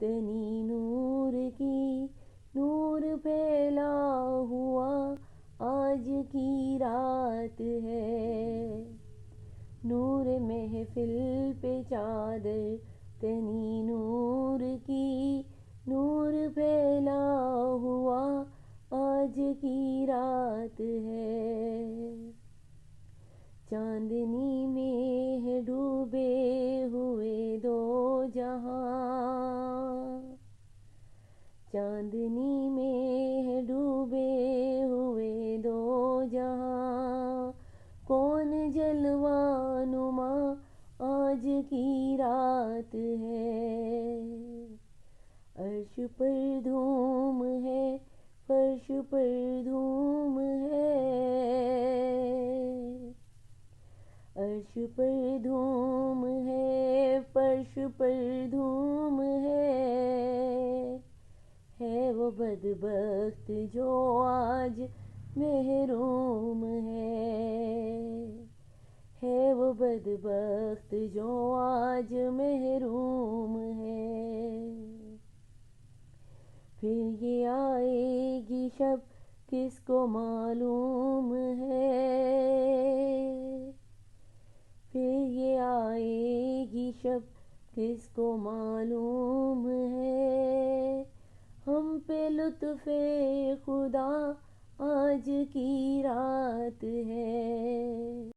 تنی نور کی، نور پھیلا ہوا آج کی رات ہے، نور محفل پہ چادر تنی نور کی، نور پھیلا ہوا آج کی رات ہے، چاندنی میں ہے ڈوبے ہوئے دو جہاں، چاندنی میں ہے ڈوبے ہوئے دو جہاں، کون جلوہ نما آج کی رات ہے، عرش پر دھوم ہے، فرش پر دھوم ہے، عرش پر دھوم ہے، فرش پر دھوم ہے وہ بدبخت جو آج محروم ہے وہ بدبخت جو آج محروم ہے، پھر یہ آئے گی شب کس کو معلوم ہے، پھر یہ آئے گی شب کس کو معلوم ہے، ہم پہ لطف خدا آج کی رات ہے۔